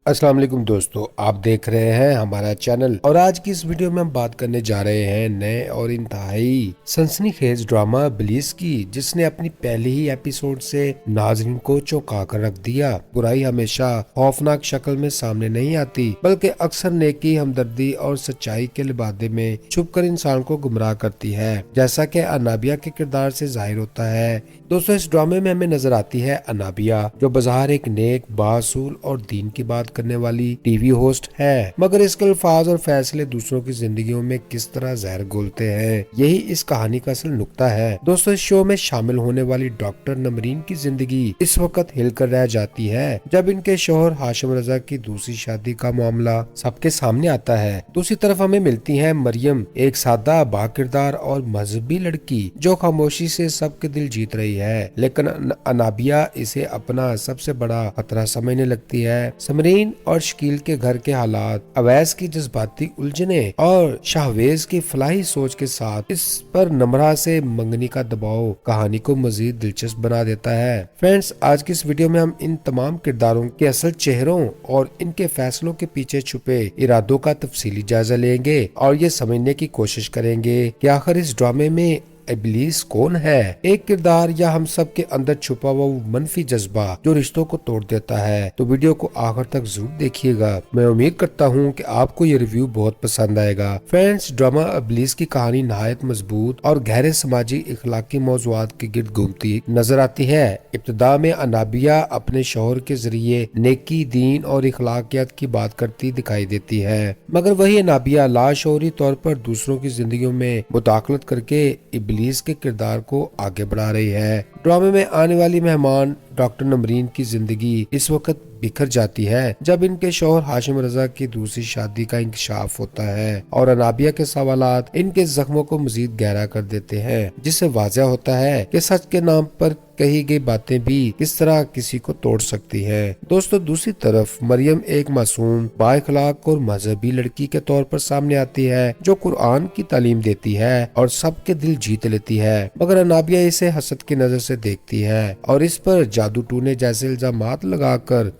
अस्सलाम वालेकुम दोस्तों, आप देख रहे हैं हमारा चैनल और आज की इस वीडियो में हम बात करने जा रहे हैं नए और इंतहाई सनसनीखेज ड्रामा इब्लीस की, जिसने अपनी पहली ही एपिसोड से नाज़रीन को चौंका कर रख दिया। बुराई हमेशा खौफनाक शक्ल में सामने नहीं आती, बल्कि अक्सर नेकी, हमदर्दी और सच्चाई के लिबादे में छुपकर इंसान को गुमराह करती है, जैसा कि अनाबिया के किरदार से जाहिर होता है। दोस्तों, इस ड्रामे में हमें नजर आती है अनाबिया, जो बाज़ाहिर एक नेक, बासूल और दीन की बात करने वाली टीवी होस्ट है, मगर इसके अल्फाज और फैसले दूसरों की जिंदगियों में किस तरह जहर घोलते हैं, यही इस कहानी का असल नुक्ता है। दोस्तों, इस शो में शामिल होने वाली डॉक्टर नमरीन की जिंदगी इस वक्त हिलकर रह जाती है जब इनके शोहर हाशिम रजा की दूसरी शादी का मामला सबके सामने आता है। दूसरी तरफ हमें मिलती है मरियम, एक सादा, बाकिरदार और मजहबी लड़की जो खामोशी से सबके दिल जीत रही है, लेकिन अनाबिया इसे अपना सबसे बड़ा खतरा समझने लगती है। समरीन और शकील के घर के हालात, अवैस की जज्बाती उलझने और शाहवेज की फलाही सोच के साथ इस पर नमरा से मंगनी का दबाव कहानी को मजीद दिलचस्प बना देता है। फ्रेंड्स, आज की इस वीडियो में हम इन तमाम किरदारों के असल चेहरों और इनके फैसलों के पीछे छुपे इरादों का तफसीली जायजा लेंगे और ये समझने की कोशिश करेंगे कि आखिर इस ड्रामे में इब्लीस कौन है, एक किरदार या हम सब के अंदर छुपा हुआ वो मनफी जज्बा जो रिश्तों को तोड़ देता है। तो वीडियो को आखिर तक जरूर देखिएगा। मैं उम्मीद करता हूँ कि आपको ये रिव्यू बहुत पसंद आएगा। फ्रेंड्स, ड्रामा इब्लीस की कहानी नहायत मजबूत और गहरे समाजी इखलाकी मौजुआत के गिर्द घूमती नजर आती है। इब्तिदा में अनाबिया अपने शौहर के जरिए नेकी, दीन और इखलाकियात की बात करती दिखाई देती है, मगर वही अनाबिया लाशौरी तौर पर दूसरों की जिंदगियों में मुदाखलत करके इब्लीस के किरदार को आगे बढ़ा रही है। ड्रामे में आने वाली मेहमान डॉक्टर नमरीन की जिंदगी इस वक्त बिखर जाती है जब इनके शौहर हाशिम रजा की दूसरी शादी का इंकशाफ होता है और अनाबिया के सवालात इनके जख्मों को मजीद गहरा कर देते हैं, जिससे वाज़ह होता है कि सच के नाम पर कही गई बातें भी किस तरह किसी को तोड़ सकती हैं। दोस्तों, दूसरी तरफ मरियम एक मासूम, बाइखलाक और मजहबी लड़की के तौर पर सामने आती है जो कुरान की तालीम देती है और सबके दिल जीत लेती है, मगर अनाबिया इसे हसद की नजर से देखती है और इस पर जादू टूने जैसे इल्जामात लगाकर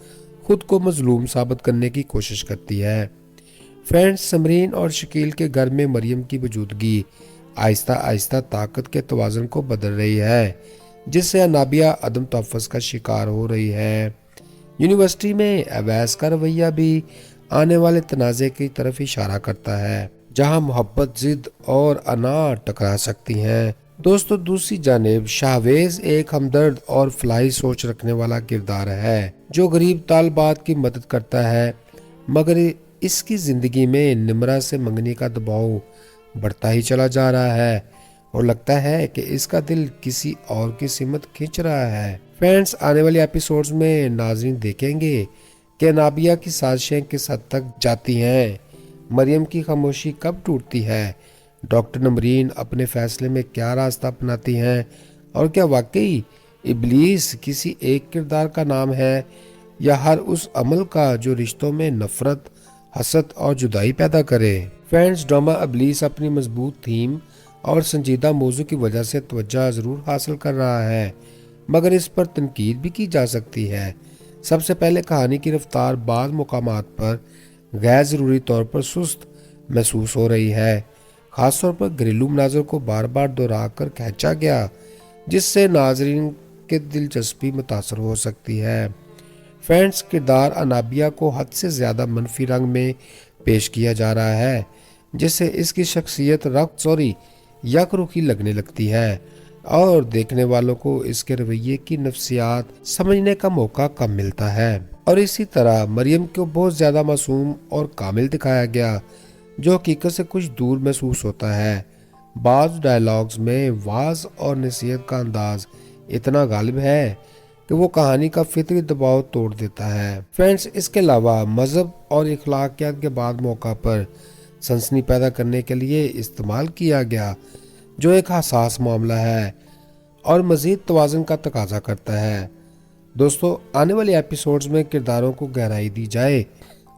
खुद को मजलूम साबित करने की कोशिश करती है। फ्रेंड्स, समरीन और शकील के घर में मरियम की मौजूदगी आहिस्ता आहिस्ता ताकत के तवाज़ुन को बदल रही है, जिससे अनाबिया अदम तहफ़्फ़ुज़ का शिकार हो रही है। यूनिवर्सिटी में अवैस का रवैया भी आने वाले तनाज़े की तरफ इशारा करता है, जहां मोहब्बत, जिद और अना टकरा सकती हैं। दोस्तों, दूसरी जानिब शाहवेज एक हमदर्द और फलाही सोच रखने वाला किरदार है जो गरीब तालिबात की मदद करता है, मगर इसकी जिंदगी में निमरा से मंगनी का दबाव बढ़ता ही चला जा रहा है और लगता है कि इसका दिल किसी और की सिमत खींच रहा है। फ्रेंड्स, आने वाले एपिसोड्स में नाज़रीन देखेंगे कि अनाबिया की साजिशें किस हद तक जाती हैं, मरियम की खामोशी कब टूटती है, डॉक्टर नमरीन अपने फैसले में क्या रास्ता अपनाती हैं और क्या वाकई इब्लीस किसी एक किरदार का नाम है या हर उस अमल का जो रिश्तों में नफरत, हसद और जुदाई पैदा करे। फ्रेंड्स, ड्रामा इब्लीस अपनी मजबूत थीम और संजीदा मौजू की वजह से तवज्जो जरूर हासिल कर रहा है, मगर इस पर तनकीद भी की जा सकती है। सबसे पहले कहानी की रफ्तार बाद मुकामात पर गैर ज़रूरी तौर पर सुस्त महसूस हो रही है, खासतौर पर घरेलू मनाज़र को बार बार दोहरा कर खींचा गया, जिससे नाजरीन के दिलचस्पी मुतासर हो सकती है। फ्रेंड्स, किरदार अनाबिया को हद से ज़्यादा मनफी रंग में पेश किया जा रहा है, जिससे इसकी शख्सियत रक्सौरी यकरुखी लगने लगती है और देखने वालों को इसके रवैये की नफ्सियात समझने का मौका कम मिलता है। और इसी तरह मरियम को बहुत ज़्यादा मासूम और कामिल दिखाया गया, जो हकीकत से कुछ दूर महसूस होता है। बाज़ डायलॉग्स में वाज और नसीहत का अंदाज इतना गालिब है कि वो कहानी का फितरी दबाव तोड़ देता है। फ्रेंड्स, इसके अलावा मजहब और इखलाकियात के बाद मौका पर सनसनी पैदा करने के लिए इस्तेमाल किया गया, जो एक हसास मामला है और मजीद तवाज़ुन का तकाजा करता है। दोस्तों, आने वाले एपिसोड्स में किरदारों को गहराई दी जाए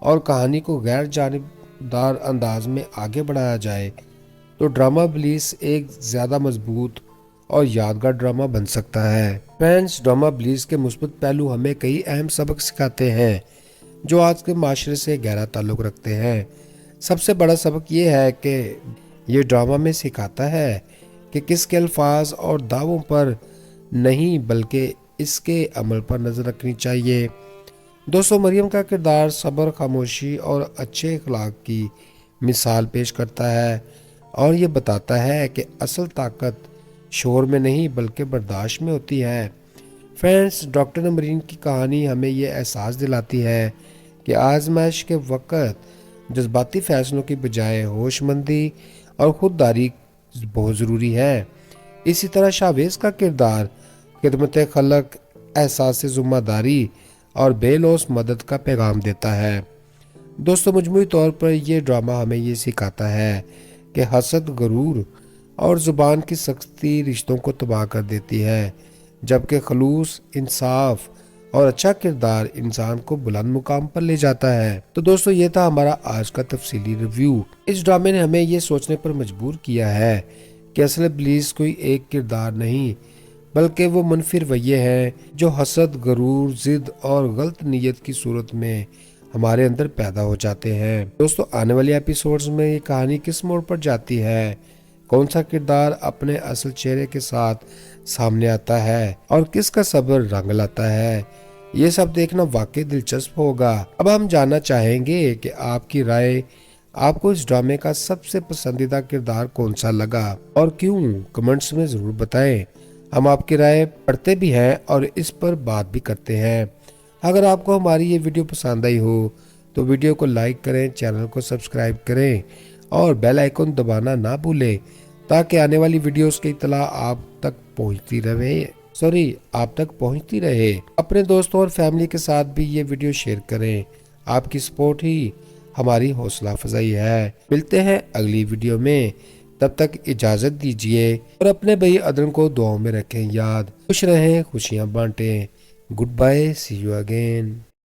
और कहानी को गैर जानिबदार अंदाज में आगे बढ़ाया जाए तो ड्रामा इब्लीस एक ज़्यादा मजबूत और यादगार ड्रामा बन सकता है। फ्रेंड्स, ड्रामा इब्लीस के मुस्बत पहलू हमें कई अहम सबक सिखाते हैं, जो आज के माशरे से गहरा ताल्लुक़ रखते हैं। सबसे बड़ा सबक ये है कि ये ड्रामा में सिखाता है कि किसके अल्फाज और दावों पर नहीं बल्कि इसके अमल पर नज़र रखनी चाहिए। दोस्तों, मरियम का किरदार सब्र, खामोशी और अच्छे अखलाक की मिसाल पेश करता है और ये बताता है कि असल ताकत शोर में नहीं बल्कि बर्दाश्त में होती है। फ्रेंड्स, डॉक्टर नमरीन की कहानी हमें ये एहसास दिलाती है कि आजमाइश के वक़्त जज्बाती फ़ैसलों की बजाय होशमंदी और खुददारी बहुत ज़रूरी है। इसी तरह शाहवेज़ का किरदार खिदमत खलक, एहसास ज़िम्मेदारी और बेलौस मदद का पैगाम देता है। दोस्तों, मजमूई तौर पर यह ड्रामा हमें ये सिखाता है कि हसद, गरूर और ज़ुबान की सख्ती रिश्तों को तबाह कर देती है, जबकि खलूस, इंसाफ और अच्छा किरदार इंसान को बुलंद मुकाम पर ले जाता है। तो दोस्तों, ये था हमारा आज का तफसीली रिव्यू। इस ड्रामे ने हमें ये सोचने पर मजबूर किया है कि असल इब्लीस कोई एक किरदार नहीं बल्कि वो मुनफिर रवैये हैं जो हसद, गरूर, जिद और गलत नीयत की सूरत में हमारे अंदर पैदा हो जाते हैं। दोस्तों, आने वाले एपिसोड्स में ये कहानी किस मोड़ पर जाती है, कौन सा किरदार अपने असल चेहरे के साथ सामने आता है और किसका सब्र रंग लाता है, ये सब देखना वाकई दिलचस्प होगा। अब हम जानना चाहेंगे कि आपकी राय, आपको इस ड्रामे का सबसे पसंदीदा किरदार कौन सा लगा और क्यों, कमेंट्स में जरूर बताएं। हम आपकी राय पढ़ते भी हैं और इस पर बात भी करते हैं। अगर आपको हमारी ये वीडियो पसंद आई हो तो वीडियो को लाइक करें, चैनल को सब्सक्राइब करें और बेल आइकन दबाना ना भूलें ताकि आने वाली वीडियोस की इत्तला आप तक पहुंचती रहे। अपने दोस्तों और फैमिली के साथ भी ये वीडियो शेयर करें। आपकी सपोर्ट ही हमारी हौसला अफजाई है। मिलते हैं अगली वीडियो में, तब तक इजाजत दीजिए और अपने भाई अदन को दुआओं में रखें याद। खुश रहें, खुशियां बांटें। Good bye, see you again.